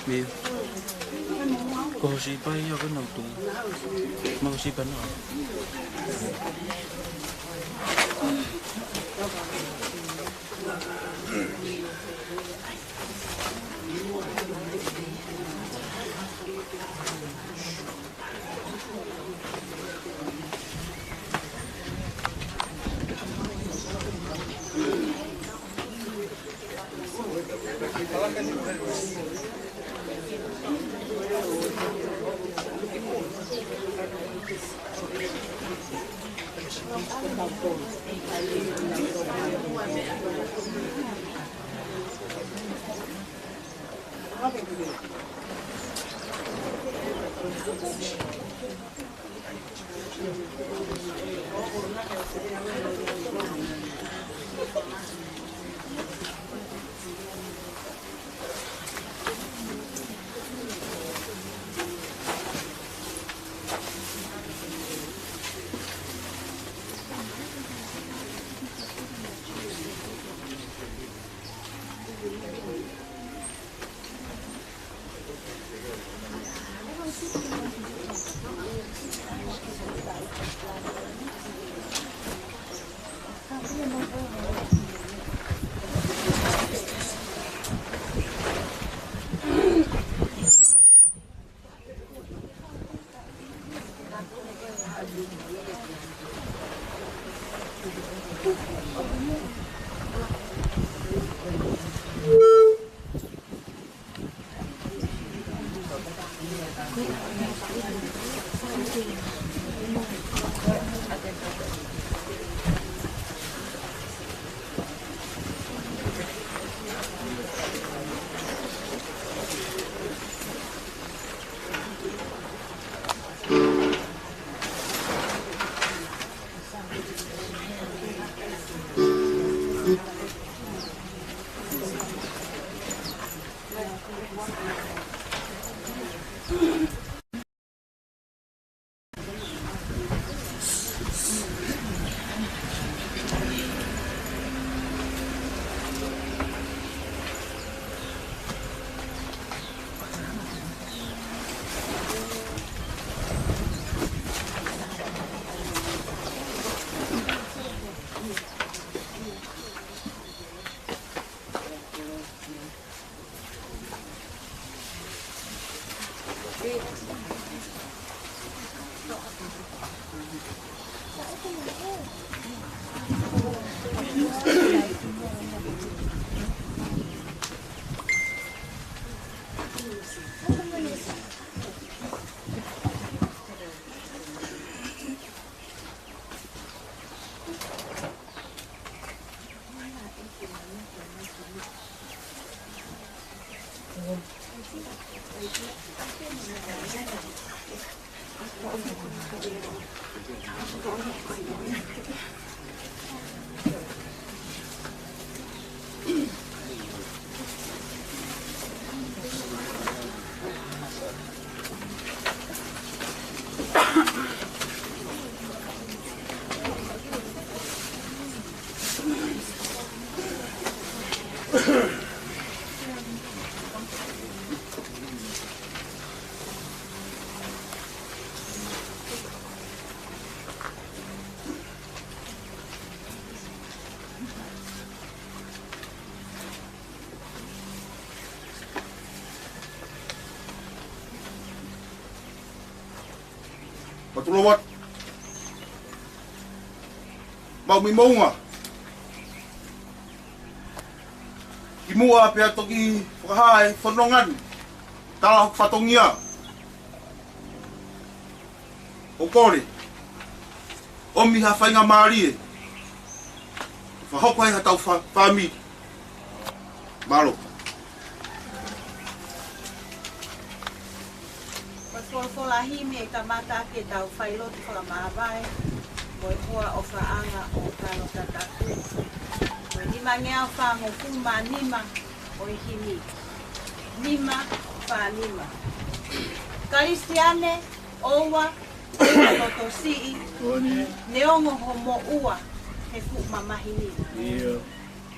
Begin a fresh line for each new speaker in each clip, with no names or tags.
Mil. Kau siapa ya kan auto? Mau siapa nak?
Patulungan. Mau mimonga. Kimua pia toki whakahai whanongan. Tala fatongia. o kore. O mi ha whainga maari e. Whahoko ai ha tau whami. Malo.
Whakolahi me ka mata ke tau Failotu Meafakaeiki. Moi hua o whaanga o Limoni Tatafu. Moi lima ngea whango kuma nima o himi. Nima whanima. Karistiane, owa, toto sii, neongo homo ua, he fu mamahini.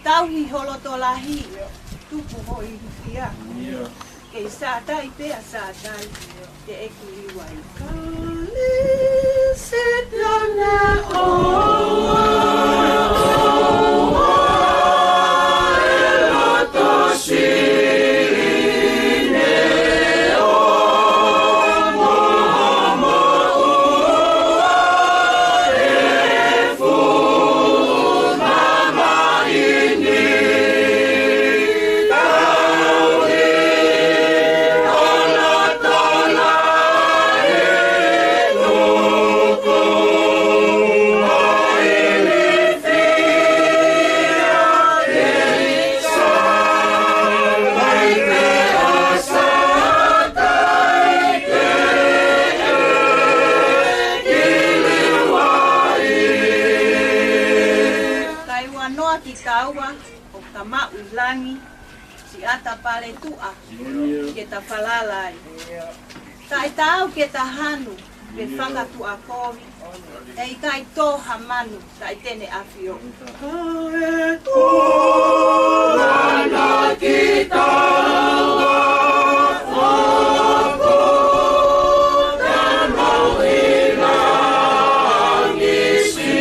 Tauhi holotolahi, tupu hoi hifia. Kei sātai pea sātai, te eki liwai. Kalisitana owa, eloto sine omo ua, efu mamahini. O ka maulangi si ata pale tua ke ta falalai. Kai tau ke ta hanu pe whakatu a kovi e kai toha manu kai tene awhio. Kae tōrana ki taua whako ta mauilangi si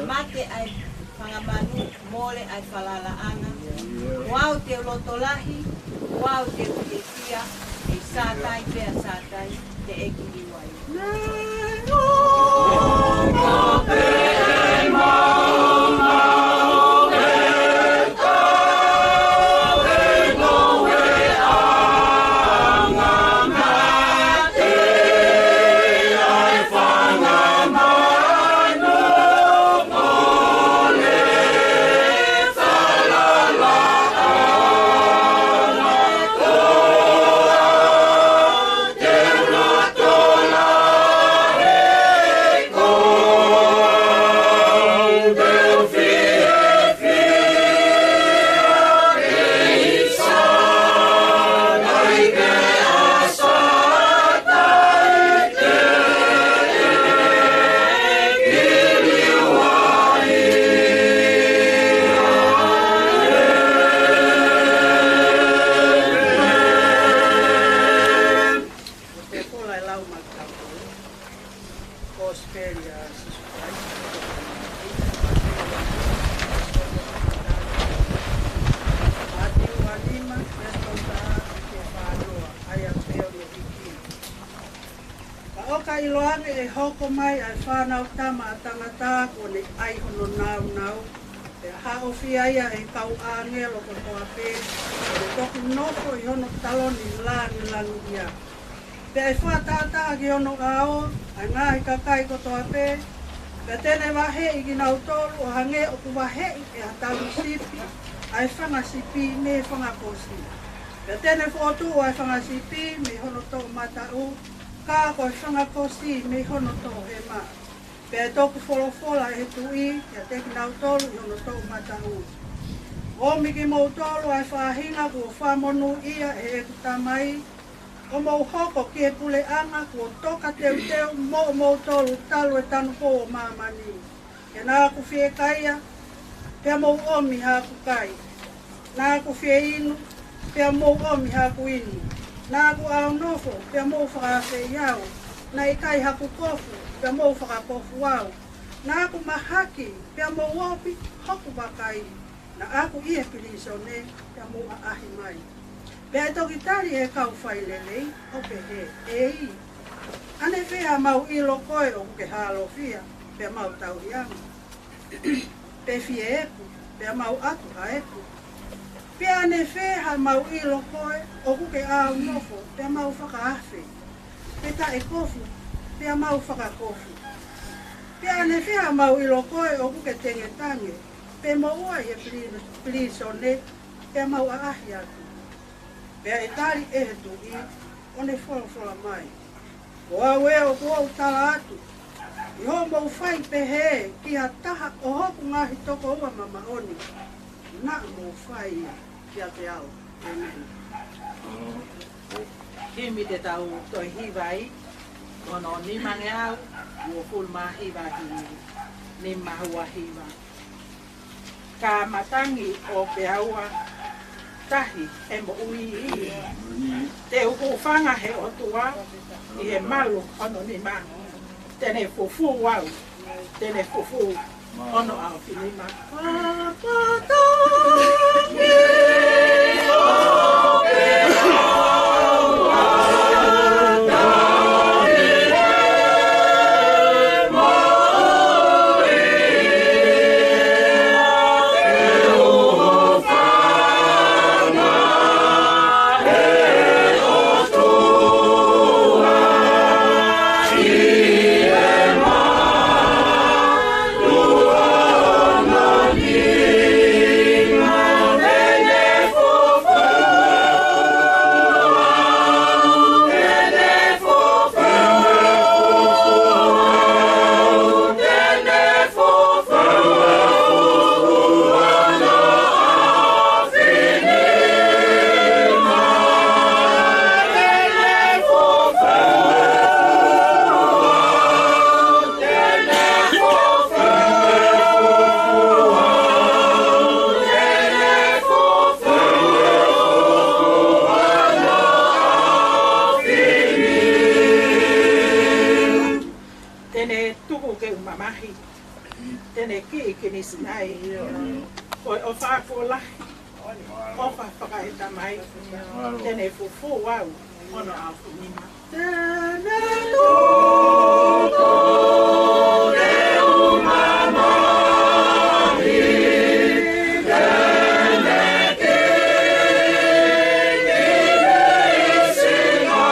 mate ai pangamanu mole ai falala anga wau te lotolahi wau te utetia e sātai pea sātai te eki liwai Iloange e hoko mai ai whanau tama a tangata ko ne ai hono nau nau. E hao whiaia e kau āngelo ko toa pē. E toku noko I hono taloni langi langi ia. Pe ai whatata ki hono ao, ai ngahi kakai ko toa pē. Pe tene wahe I ki nau tolu o hange o ku wahe e a tau sipi. Ai whanga sipi me whanga kosi. Pe tene whotu ai whanga sipi me hono tō matau. Ka koe whanga kosi me hono tō he mā. Pea tōku wholofola he tui, kia teki nau tolu I hono tō matau. O miki mou tolu ai whahinga ko whamonu ia e eku tamai. O mau hoko ki e pule anga kua toka teu mo tolu talu e tanu po o mamani. E nā ku fie kaia, pia mau omi haku kai. Nā ku fie inu, pia mau omi haku inu. Nā ku au nofo, pia mau whakawhe iau. Nā i kai haku kofu, pia mau whakakofu au. Nā ku mahaki, pia mau opi, hoku wakai. Na aku ia piliso ne, pia mau ahi mai. Pea toki tari e kau whailelei, o pe he, e i. Ane whea mau ilo koe o ke halo fia, pea mau tau hianga. Pe fie eku, pea mau atu ha eku. Pea ane whea mau ilo koe o ke au nofo, pea mau whakaafe. Pe ta e kofu, pea mau whakakofu. Pea ane whea mau ilo koe o ke tengetange, pe maua i e pliso ne, pea mau aahi atu. Pea e tari e he tuki, o ne whola mai. O awe o kua utala atu. I ho mau whai pe he, ki ha taha o hoku ngahi toko ua mama oni. Na mau whai ki a te au. Amen.
Kimi te tau toi hiwai, ono ni mange au, ua ful ma hiwa hi, ni mahua hiwa. Ka matangi o pe aua, tahi e mo ui i. Te uku whanga he o tua, i he malu ono ni ma. Tene fufu wau, tene fufu ono au finima. Tene fufu wau, ono au finima. Tene tuko le umamani, tene kini sinai, oe ofagu olai,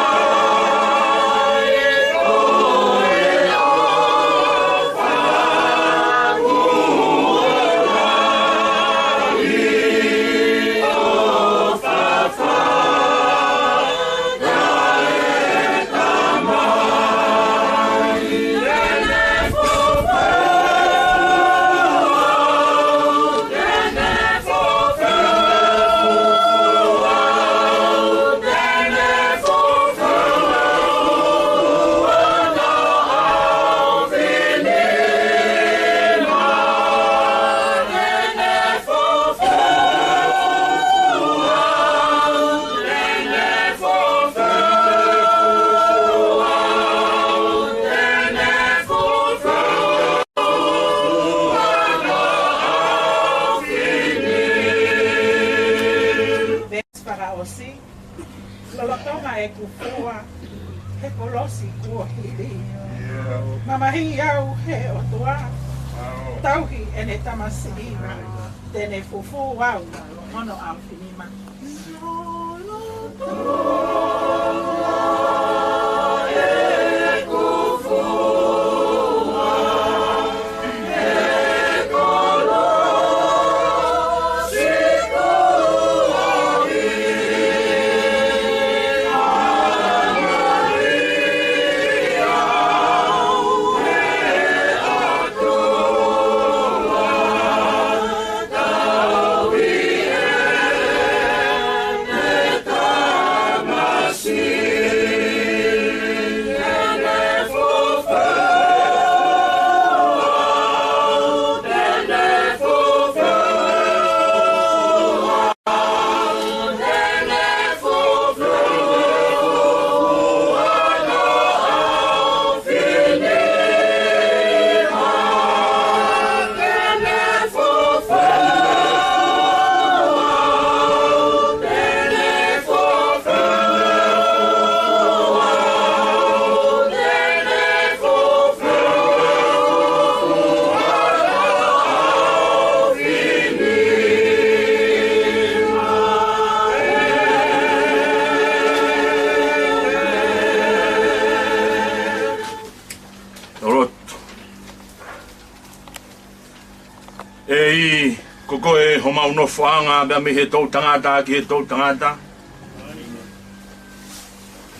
ofafa. Mama hi au he o toa, tauhi e ne tamasi, tene fufu wau, ono au finima.
E koko e ho mau no whaanga bea me he tau tangata ki he tau tangata.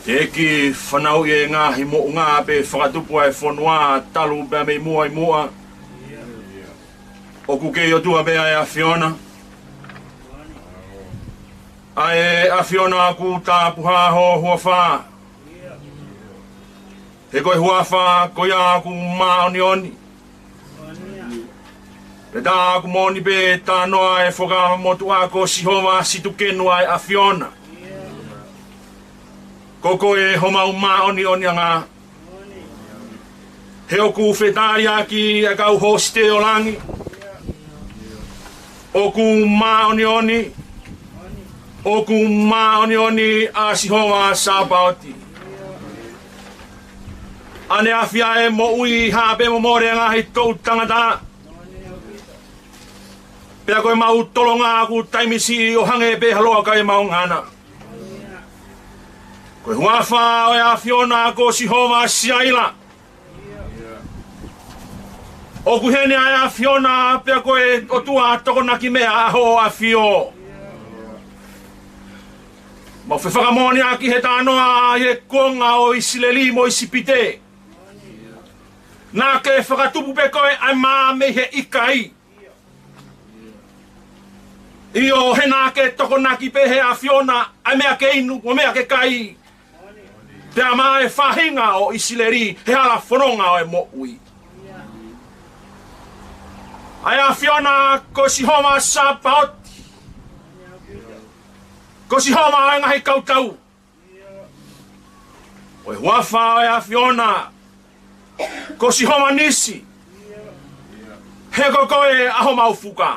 Te ki whanau e ngā hi mo ngā pe whakatupu ai whanua talu bea me mua i mua. O kuke o tua bea e a Fiona. Ai a Fiona ku tā puha ho hua wha. He koe hua wha ko ia ku maoni oni. Pe tā ku moni pe tā noa e whoka motu a ko sihoma situ kenua e a Fiona. Koko e homa maoni oni anga. He o ku whetari aki e kau hoste o langi. O ku maoni oni. O ku maoni oni a sihoma sa pauti. Ane a fia e mo ui hape mo more ngā hei tau tangata. Pea koe mau tolonga ku taimisi o hange pe haloa kai mau ngana. Koe huafa o e a Fiona ko sihoma siaila. O ku hene a Fiona pea koe o tua tokonaki mea aho a Fio. Mau whewhakamoni aki he tānoa he konga o isileli mo isipite. Nā ke whakatupu pe koe ai mā me he ikai. I o he nā ke tokonaki pe he a Fiona ai mea ke inu o mea ke kai. Pea mā e whahinga o isileri he ala whanonga o e mo ui. Ai a Fiona ko sihoma sa paoti. Ko sihoma ai ngahi kautau. Oi huafa o e a Fiona. Ko sihoma nisi. He ko koe aho mau fuka.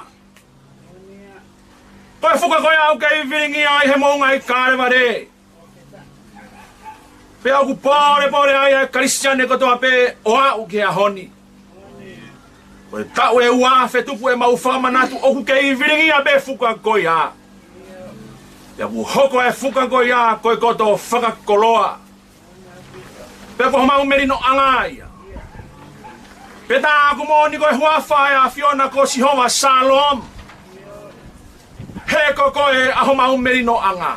Koe fuka koe au kei viringi ai he mounga i kāreware. Pe au ku pore ai e Christian e kotoa pe o au ke a honi. Koe tau e ua whetupu e mau whamanatu o ku kei viringi a pe fuka koe a. Pe au hoko e fuka koe a koe koto whakakoloa. Pe au mau merino angaia. Peta aku mo ni koe huafa e a Fiona ko sihoma salom. He ko koe aho mau merino anga.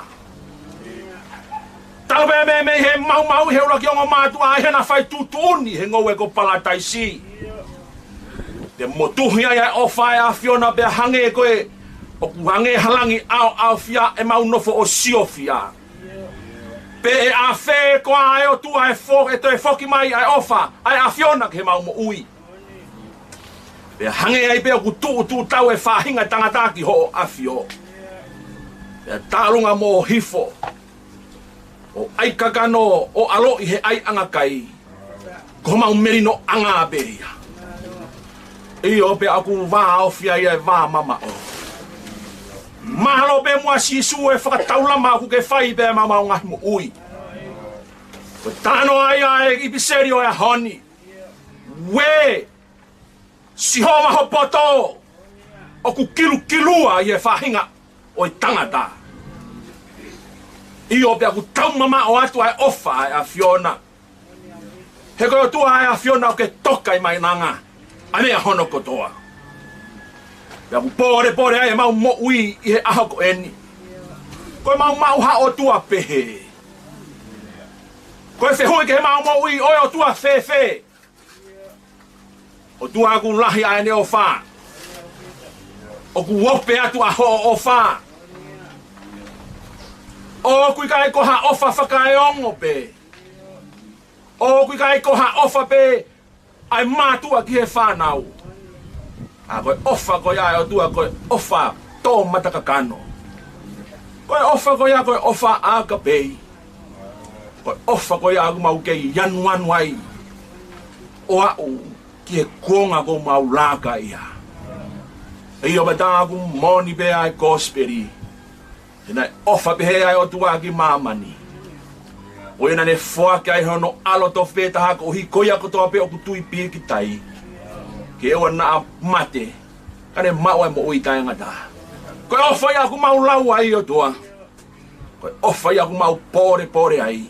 Tau be me he mau he ula ki ongo mātua he na whai tutuni he ngowe ko palataisi. Te motuhi ai o whai a Fiona be hange koe o ku hange halangi au fia e mau nofo o siofia. Pe e a whē koa ai o tua e to e whoki mai ai ofa ai a Fiona ke mau mo ui. Pe hange ai pe o ku tu tau e whahinga tangataki ho a Fio. Pe tālunga mo hifo. O ai kakano o alo i he ai angakai. Ko mau merino anga beria. I o pe aku wā o fia i e wā mama o. Mahalo pe mua sisu e whakataulama aku ke whai pe mama o ngahi mo ui. Ko tāno ai i piseri o e honi. We sihoma ho poto. O ku kilua i e whahinga o i tangata. I o pe aku tau mama o atu ai ofa ai a Fiona. He koe o tua ai a Fiona o ke toka i mai nanga. A mea hono kotoa. Pe aku pore ai e mau mo ui i he aho ko eni. Koe mau ha o tua pehe. Koe whehui ke he mau mo ui oi o tua fe. O tua aku lahi ai ne o wha. O ku wope atu aho o wha. O kui kai koha ofa whakaeongo pe. O kui kai koha ofa pe. Ai mātua ki he whanau. A koe ofa koe ai o tua koe ofa tō matakakano. Koe ofa koe ai koe ofa aka pei. Koe ofa koe ai mau kei yanuanu ai. O au ki he kuonga ko mau laka ia. E o batangu moni pe ai kosperi. Hena ofa pehe ai o tua ki mamani. O ena ne whoake ai hono alo to wheta haka o hi koia kotoa pe o kutui pia ki tai. Ke ewa na a mate. Kane mau ai mo ui tai ngata. Koe ofa ia ku mau lau ai o tua. Koe ofa ia ku mau pore ai.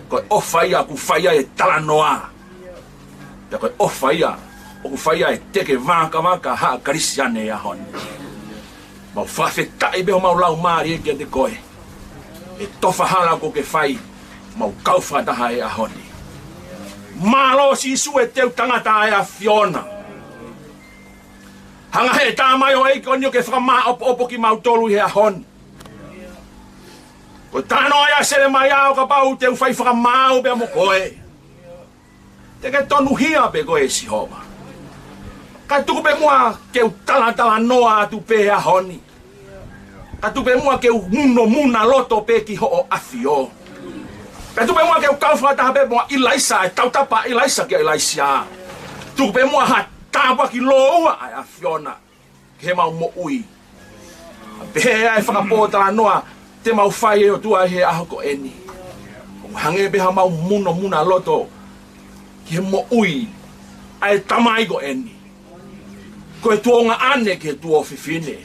Koe ofa ia ku whaia e talanoa. Te koe ofa ia o ku fai ai teke vaka ha Kristiane ya hon mau whawhetai beho mau lau maari e kia te koe e tofa hala ko ke fai mau kauwhataha e ahoni malo si su e teu tangata e a Fiona hanga he tā mai o eiki onio ke whakama opo ki mau tolu he ahoni ko tano ai a sere mai au ka pau teu whai whakamau bea mo koe te ke tonu hia pe koe si homa ka tuku pe mua ke u tala noa atu pe ahoni ka tuku pe mua ke u muna loto pe ki ho o afio ka tuku pe mua ke u kauwhataha pe mua ilaisa e tautapa ilaisa ke ilaisia tuku pe mua ha tāpa ki loa ai a Fiona ke mau mo ui pe ai whakapōtala noa te mau whai e o tua he aho ko eni o hange beha mau muna loto ke mo ui ai tamai ko eni koe tuonga ane ke tuo fifine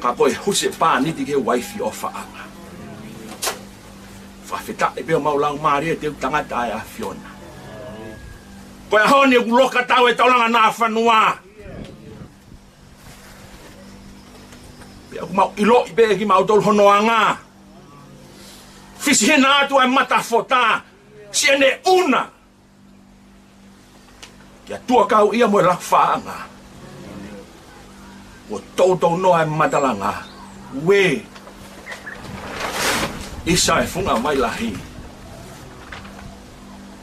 ka koe huse pā niti ke waifi o whaanga whawhita e peo mau lau maari e teu tangata ai a Fiona koe ahoni e kuloka tau e taulanga nā whanua pea ku mau ilo i pe ki mau tolu honoanga fisi hina atu ai matafota si ene una kia tua kau ia moe la whaanga o tau noa e matalanga we isa e funga mai lahi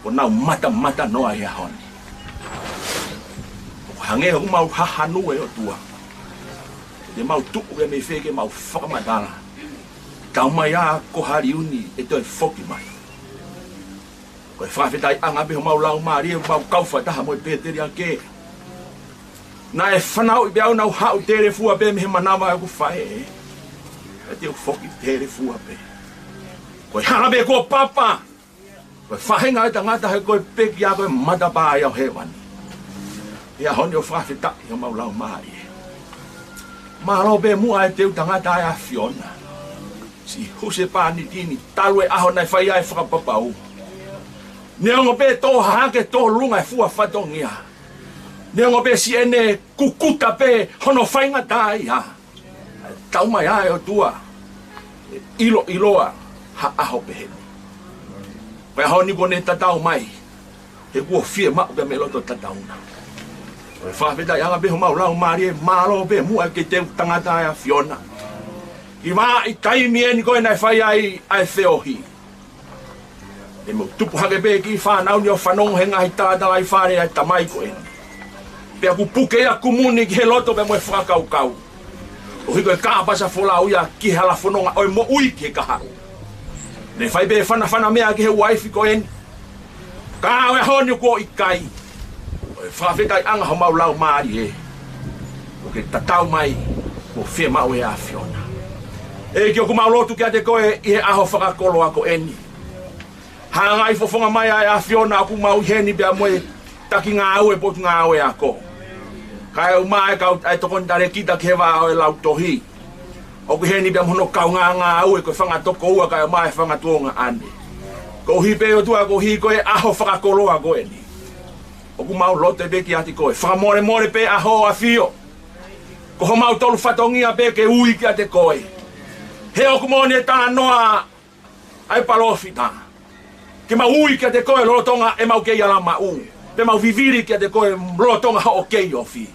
o nau mata noa e ahoni o hange o mau hahanu e o tua te mau tuku e me wheke mau whakamatala tau mai a ko hari uni e toi whoki mai ko e whawhetai anga beho mau lau maari e mau kauwhataha mo e pēteri a ke na e whanau i beau nau hau tere fua pe me he manawa e ku whae e te u whoki tere fua pe ko e hana be ko papa ko e whahenga e tangata he ko e peki a ko e matapa ai au hewani e a honi o whawhetai o mau lau maari Malo be mua e teu tangata ai a Fiona si huse pā ni tini talu e aho nai whai ai whakapapau neongo be tō hake tō lunga e fua whatongia neongo be si ene kukuta pe hono whainga tai ha tau mai ai o tua iloa ha aho pe heni pe aho ni kone tatau mai he kua fie mao ke me loto tatauna e whawheta i anga beho mau lau maari e malo be mua ke teu tangata ai a Fiona i wā i taimi e ni koe nai whai ai whiohi e mo tupu hake be ki whanau ni o whanongo he ngahi tātala i whare ai tamai ko eni pea ku puke a kumuni ki he loto be mo e whakau o hiko e kāpasa whola uia ki hala whanonga o e mo ui ki he kaharu ne whai be whana mea ki he waifi ko eni ka o e honi ko i kai o e whawhetai anga ho mau lau maari e o ke tatau mai o whia mau e a Fiona e ki o ku mau lotu ki a te koe i he aho whakakolo ako eni hanga i fofonga mai a Fiona aku mau heni bea moe taki ngā au e potu ngā au e ako kai au mai kau ai tokon tare kita ke hewa o e lau tohi o ku heni bea mono kau ngā au e koe whanga toko ua kai au mai whanga tuonga ane ko hi pe o tua ko hi koe aho whakakolo ako eni o ku mau lote be ki ati koe whakamore pe aho a fio ko ho mau tolu whatongia pe ke ui ki a te koe he o ku mone tā noa ai palofita ke mau ui ki a te koe lotonga e mau kei ala mau pe mau viviri ki a te koe lotonga ha o kei o fi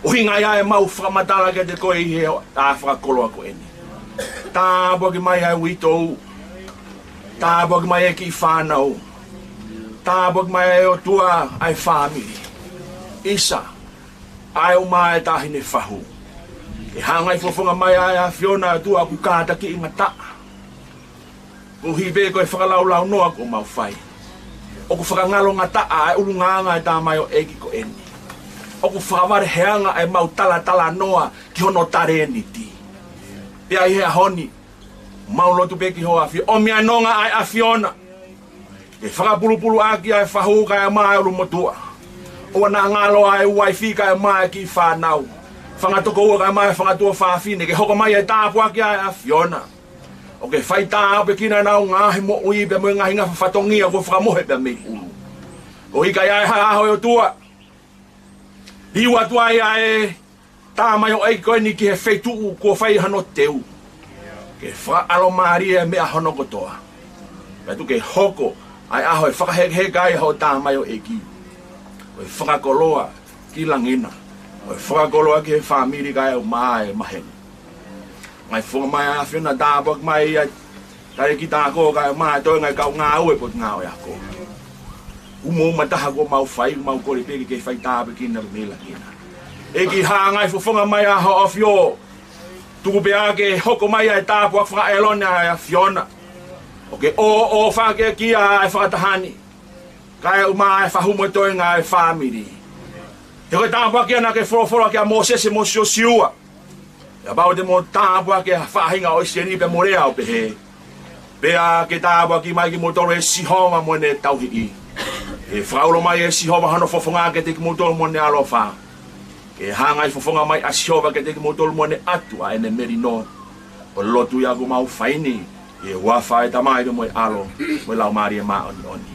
o hinga ia e mau whakamatala ki a te koe i he tā whakakolo ako eni tā boki mai ai witou tā boki mai e ki whanau tā boki mai e o tua ai family isa ai o mai tahine whahu e hangai fofonga mai ai a Fiona tua ku kāta ki inga ta ko hibe ko e whakalau noa ko mau whai o ku whakangalo ngā ta ai ulu nganga e tā mai o eki ko eni o ku whakaware heanga ai mau tala noa ki hono tare ni ti pia i hea honi mau lotu peki hoa fi o mea nonga ai a Fiona e whakapulupulu aki ai whahu kai a mai ulu motua o na ngalo ai wifi kai mai ki whanau whangatoko ua kai mai whangatua whawhine ke hoko mai e tāpua ki ai a Fiona o ke whai tāpe kina nau ngahi mo ui pe mo ngahi ngā whatongia ko whakamohe pe mei ulu o hikai ai haho e o tua Iwa tua ia e tā mai o ei koe ni ki he wheitu ko whai hano teu. Ke wha alo maria mea hono kotoa. Pea tu ke hoko ai aho e whakaheke kai ho tā mai o eki. O e whakakoloa ki langina. O e whakakoloa ki he whamiri kai o mai maheni. Ngai whunga mai a whina tāpok mai ai kai ki tā ko kai o mai toi ngai kau ngā ue pot ngā o ako. Umo mataha ko mau whai, mau kore peki ke whai tāpe kina mela kina. Eki hā ngai whunga mai a ho ofio. Tuku pea ke hoko mai ai tāpua whaka elone ai a Fiona. Oke o whake ki a e whakatahani. Kai o mai whahumo toi ngai whamiri. Te koe tāpua ki ana ke whoroforo ki a Mosese mo siua. Ya bau te mo tāpua ke whahinga o isi ripe mo rea o pehe. Pea ke tāpua ki mai ki motoro e sihoma mo ne tauhiki. E whaulo mai e sihoma hano fofonga ke te ki motoro mo ne alofa. Ke hangai fofonga mai a sihoma ke te ki motoro mo ne atu a ene merino. O lotu ia go mau whaini. E wafa e tamai mo e alo. Mo lau maari e maa oni oni.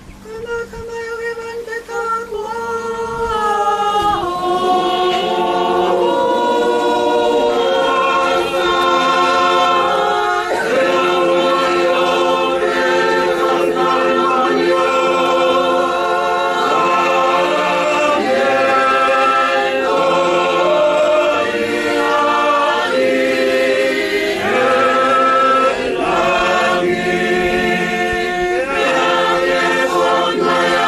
Yeah.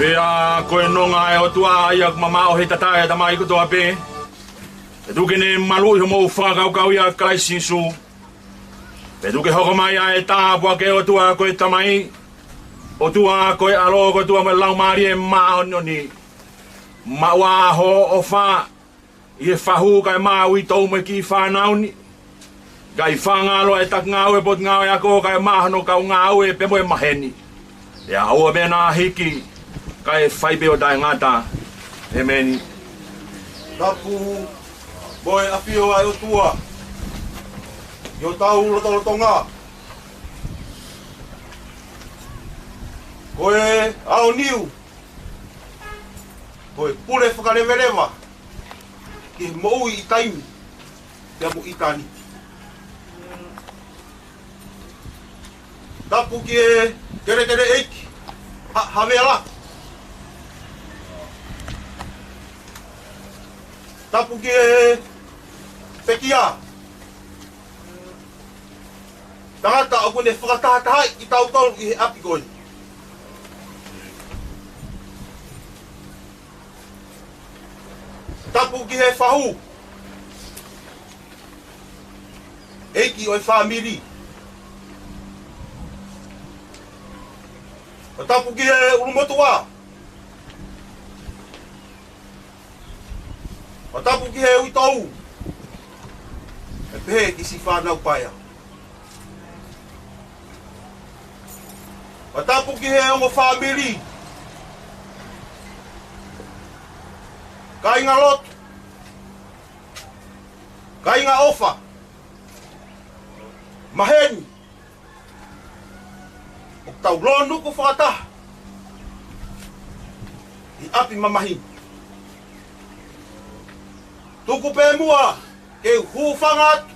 Pea koe nonga e o tua ia mama o he tatae e tamai kutoa pe. E tuke ne malu i mo whakau kau ia kraisinsu. E tuke hoko mai a e tāpua ke o tua koe tamai. O tua koe alo koe tua me lau maari e maa onioni. Maua ho o wha. I e whahu kai maa ui tau me ki whanauni. Kai whangalo e tak ngau e pot ngau e ako kai mahano kau ngau e pe mo e maheni. E a ua mena hiki. Kai whaipe o dai ngata. He meni.
Tapu, boy apio ai o tua. Yo tau lotolotonga. Koe ao niu. Koe pule whakarewerewa. Ki moui i taimi. Kia mo itani. Tapu ki e tere eiki. Hawela. Tapu ki e pekia. Tangata o kune whakatahataha i tau tolu i he api koe. Tapu ki he whahu. Eiki o e whamiri. Tapu ki he urumotua. Tapu ki he uitau. E pehe ki si whanau paia. Tapu ki he ongo whamiri. Kainga lotu. Kainga ofa. Maheni. O tau lonu ko whakataha. I api mamahi. Tuku pe mua. Ke hufanga atu.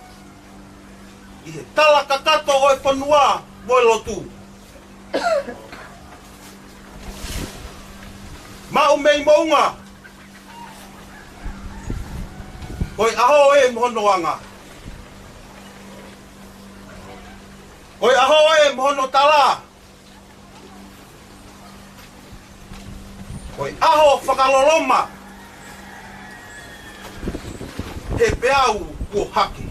I he tala kakato o e whanua moe lotu. Mau mei mounga. Koi aho e mohono anga. Koi aho e mohono tala. Koi aho whakaloloma. He peau ko hake.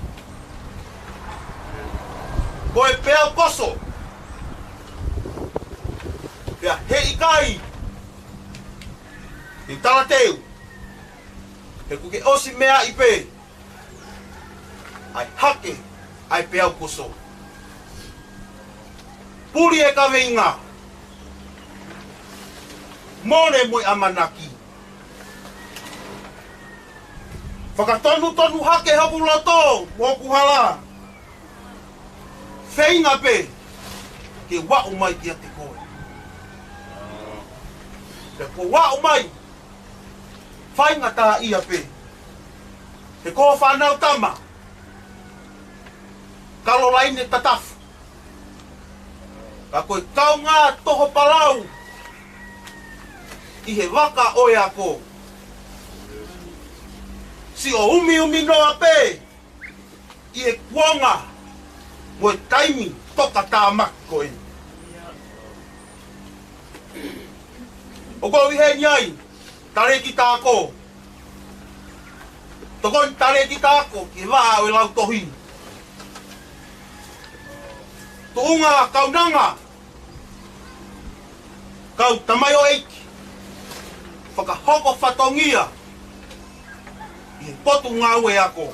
Koi peau koso. Pea he ikai. He talateu. He kuke osi mea ipe. Ai hake. Ai peau koso. Puri e ka veinga. Mone moi amanaki. Whakatonu hake hapu loto. Woku hala. Wheinga pe. Ke wau mai kia te koe. Te ko wau mai. Whainga tā ia pe. Te ko whanau tama. Limoni Tatafu. Ka koe kau ngā toho palau. I he waka oe ako. Si o umi noa pe. I he kuonga. Moe taimi toka tā maki koe. O ko he nyai. Tare ki tāko. Tokon tare ki tāko. Ki Vava'u e lau tohi. Tuunga kaunanga. Kau tamai o eiki. Whakahoko whatongia. I potu ngā ue ako.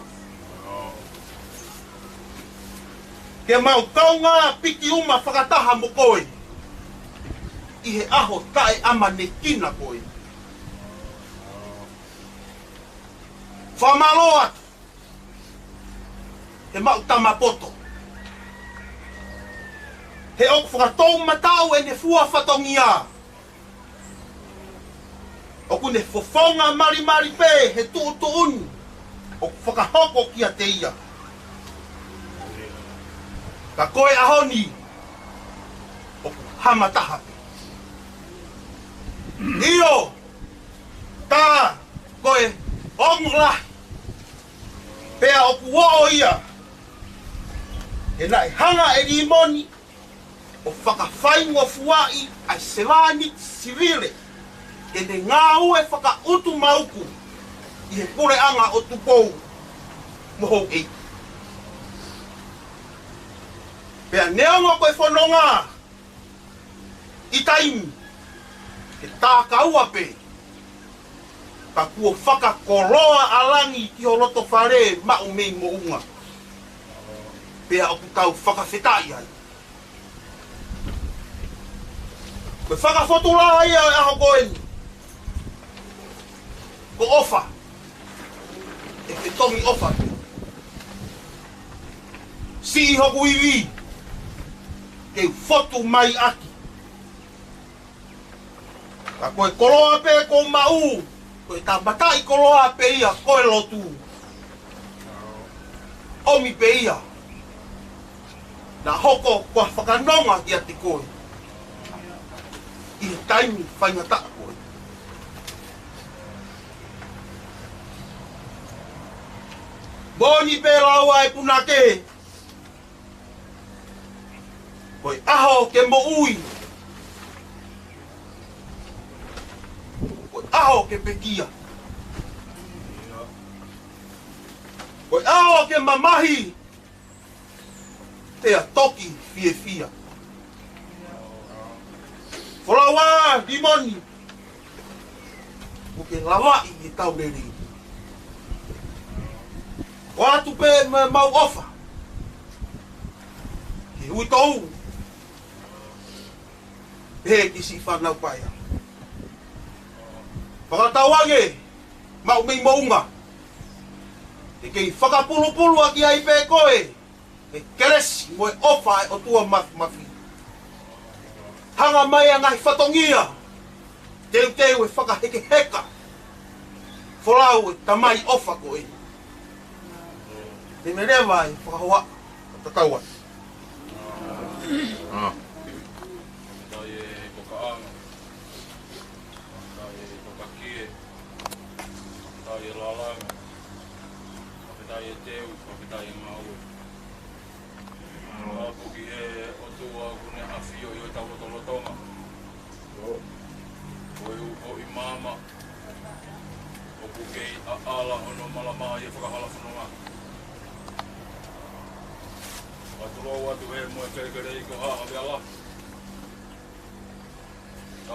Ke mau kau ngā piki uma whakataha mo koe. I he aho tae ama ne kina koe. Whamalo atu. He mau tamapoto. He oku whakatou matau e ne fua whatongia. Oku ne fofonga mari pe he tuunu. Oku whakahoko kia te ia. Ka koe ahoni. Oku hamataha. Io. Tā koe onglahi. Pea oku o ia. E nai hanga e limoni. O whakawhaingo fuai ai sewani sivile. e ne ngā ue whakautu mauku i he pure anga o tupou moho ei. Pea neonga koe whanonga i taimi ke tākaua pe ka kua whakakoroa alangi ki ho roto whare mau mei mo unga. Pea o kutau whakawhetai ai. Koe whakawhotula ai ai aho koeni. Ko ofa. E ke tongi ofa pe. Si i hoku iwi. Kei whotu mai aki. Ka koe koloa pe ko mau. Koe tā matai koloa pe ia koe lotu. Omi pe ia. Na hoko kua whakanonga ia te koe. I he taimi whaingata koe. Boni pe laua e punake. Koe aho ke mo ui. Koe aho ke pekia. Koe aho ke mamahi. Tea toki fie fia. Whalawa, Limoni. Ko ke lawai i tau neri. Watu pe mau ofa. Ke hui tau. He kisi whanau paia. Whakatawange. Mau mei mounga. E kei whakapulu aki ai pe koe. E keresi moe ofa e o tua mafi. Hanga mai a ngai whatongia. Teu e whakaheke heka. Wholau e tamai ofa koe. Te merewa e whakahoa. Tataua.
Tai e kokaanga. Tai e kokakie. Tai e lalanga. Tai e teu, tai e mau. Apuki e o tua kune awhio i o tau tolotonga. Koe uko i mama. O pukei a ala ono malama i e whakahala whanonga. Aturo atu he moe kerekere i ko haha ala.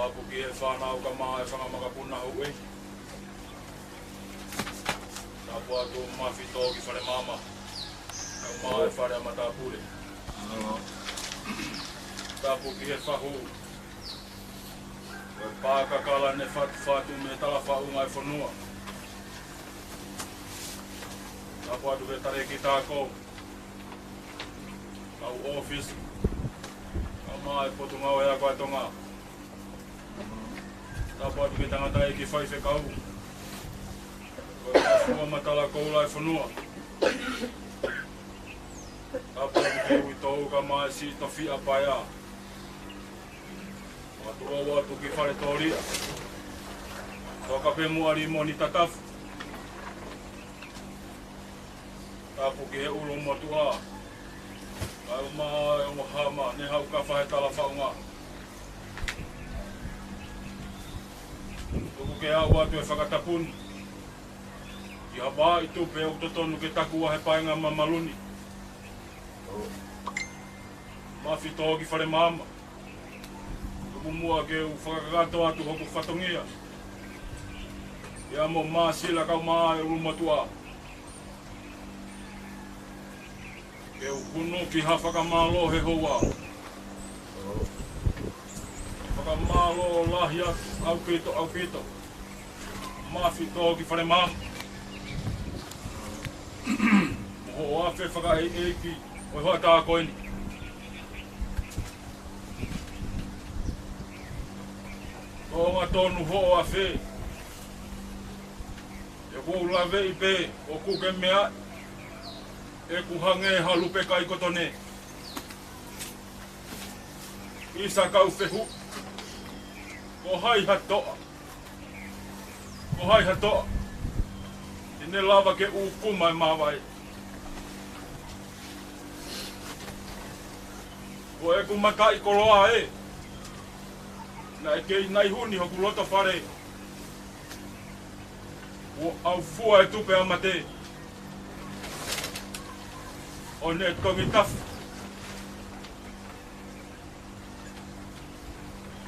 Apuki e whanau ka maa e whangamaka puna hu e. Tapu atu mafi toki whare mama. Kau maa e whare amata pule. Tapu ki he whahu. Koe pākakala ne whatu me talawhaunga e whanua. Tapu atu he tare ki tākou. Kau office. Kau maa e potungau e ako e tonga. Tapu atu ki tangata e ki whaife kau. Koe whasua matala koula e whanua. Tapu atu ki ui tau ka maa e si tofi a paia. Atua watu ki whare tōria. Toka pe mua Limoni Tatafu. Tapu ki he uru matua. Kai maa e o hama, ne hau ka whahe tala whaunga. Tuku ke au atu e whakatapunu. Ki hawa i tupe o totonu ke takua he paenga mamaluni. Mafi tō ki whare mama. Tuku mua ke u whakakato atu hoku whatongia. Ia mo maa sila kau maa e uru matua. Ke u kunu ki ha whakamalo he hoa. Whakamalo lahi atu, au kito. Mafi tō ki whare mama. Moho awhe whakaeiki, oi hoa tā koeni. Tonga tonu ho awhe. E kou lawe i pe, o kuke mea. E kuhange halupe kai kotone. Isa kau whehu. Ko hai hatoa. Ko hai hatoa. Ne lava ke upuma e mawai. Ko e kumaka i koloa e. Na e kei nai huni hoku loto whare. Ua au fua e tupe amate. O ne tongi tafu.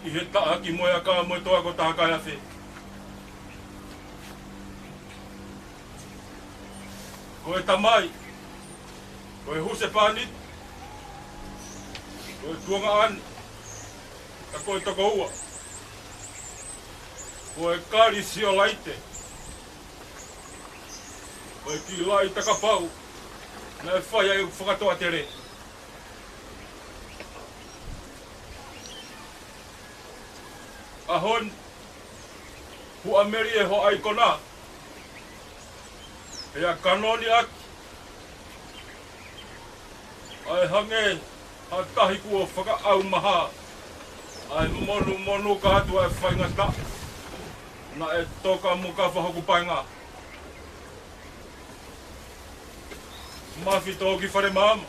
I he taaki moe a ka moe toa ko taha kai awhi. Ko e tamai. Ko e huse pānit. Ko e tuanga ani. Ta ko e toko ua. Ko e kari sio laite. Ko e ki lai taka pau. Na e whai ai whakatoa te re. Ahon. Hu ameri e ho ai kona. Ea kanoni aki. Ai hange a tahi kua whaka au maha. Ai monu ka atu ai whaingata. Na e toka muka whahoku painga. Mafi toki whare maama.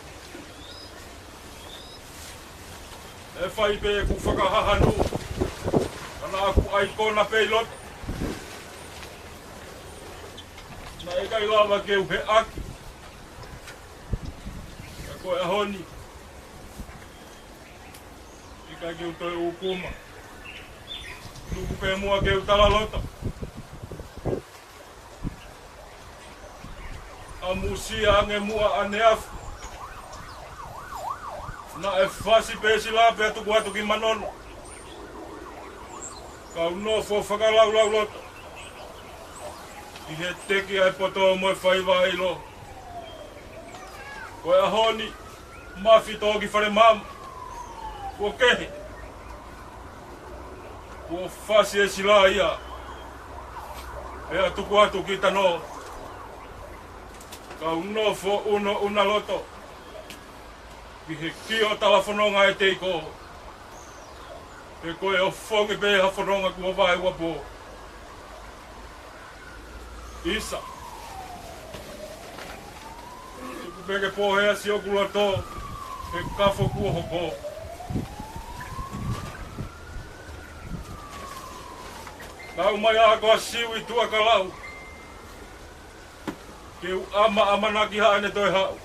E whai pe ku whakahahanu. Kana aku ai kona peilot. Na e kai lawa ke uhe aki. E koe ahoni. I kai ke utoi ukuma. Tuku pe mua ke utala lota. A musia ange mua ane afu. Na e whasi pe sila pe atuku atu ki manono. Ka unofo whakalau lau lota. I he teki ai poto moe whaiwa ilo. Koe ahoni, mafi toki whare mama. Kua kehe. Kua whasi e sila ia. E atuku atu ki tano. Ka unofo una loto. Ki he kio talafononga e teiko. E koe o whongi pe hafononga kua vai wapo. Isa. Tuku peke pohea si okula to. E kafo kua hoko. Kau mai ako a siwi tua kalau. Keu ama naki haane toi hau.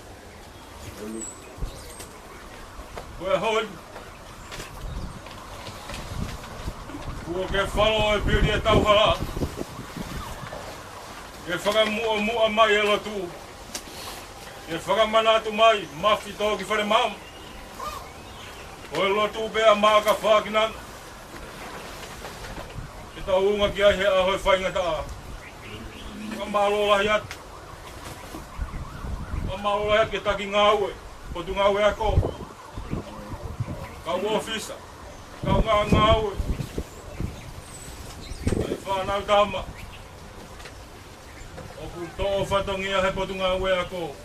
Koe hoi. Kua ke whalo e piri e tauhala. E whakamua mai e lotu. E whakamanatu mai, mafi toki whare maama. Koe lotu bea maaka whakinan. E tau unga ki ai he ahoi whaingata a. Kamalola hiat. Kamalola hiat ke taki ngaue. Potu ngaue ako. Kau ofisa. Kau ngaue. E whanau tama. Oku to'o whatongia he potu ngaue ako.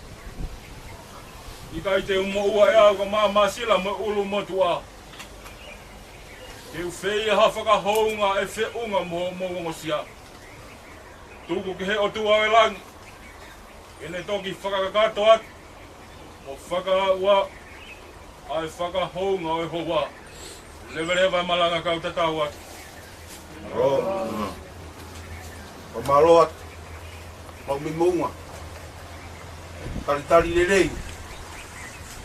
I kai te umo ua e au ka maa sila mo ulu motua. Keu whei ha whakahounga e whiunga mo wongosia. Tuku ki he o tua e langi. Kene toki whakakakato atu. Mo whakaua ai whakahounga o e hoa. Leverewa malanga kau tatau atu.
O malo atu. Mau mi mounga. Tari rei.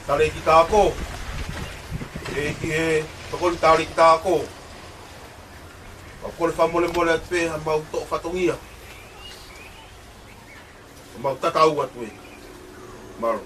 Tare ki tāko. E ki he pakori tari ki tāko. Ka kore whamole atu pe ha mau to'o whatongia. Mau tatau atu e. Maro.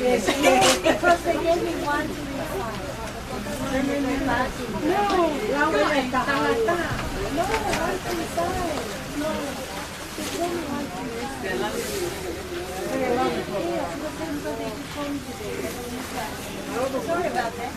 Because they gave me one to refund. No, one's inside. No, they gave me one to refund. Sorry about that.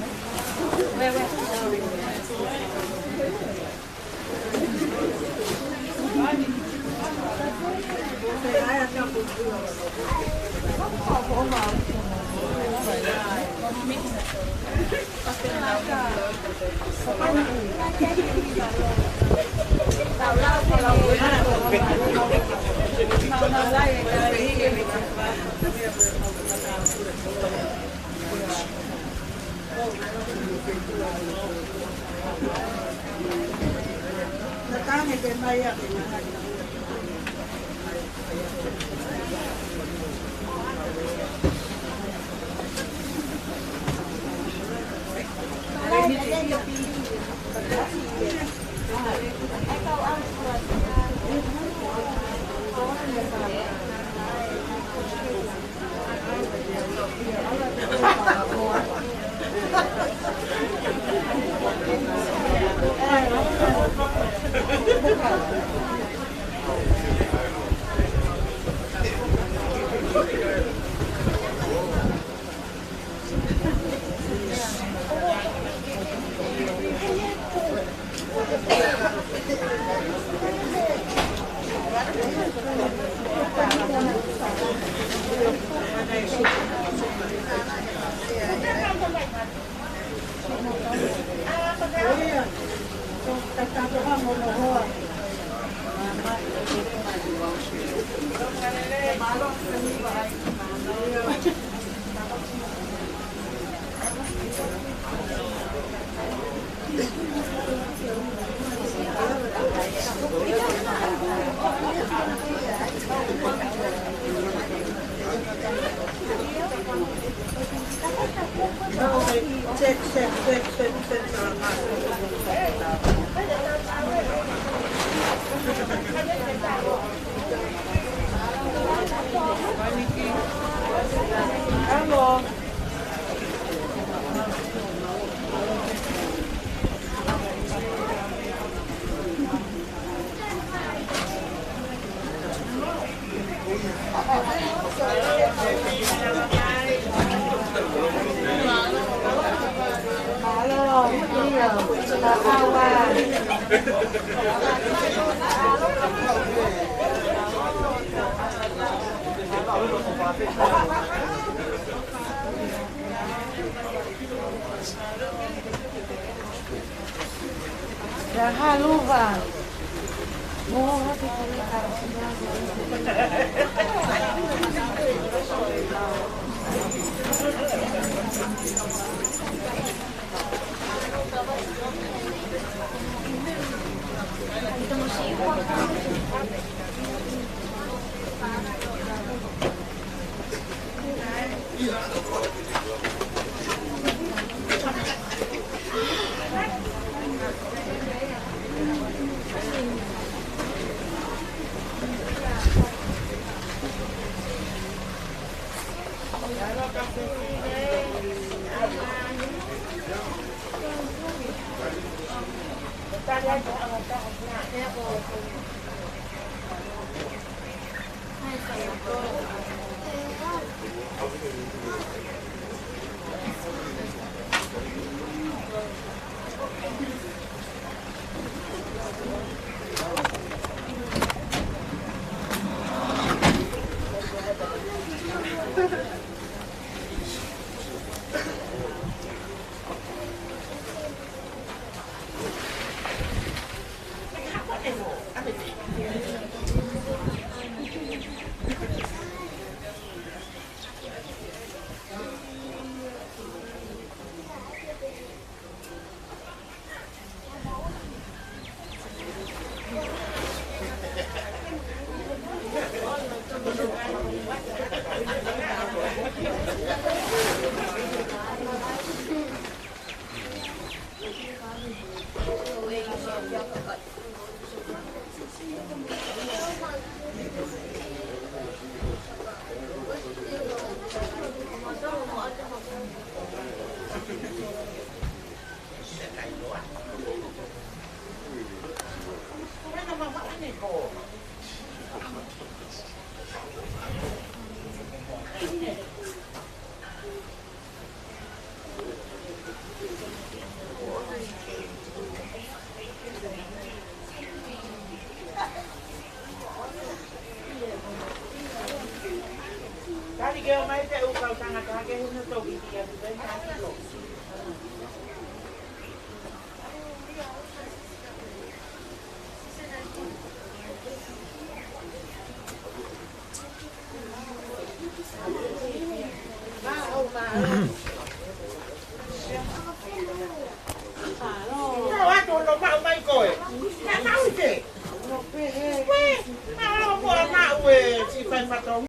Weh, mau buat nak weh, si pen patong.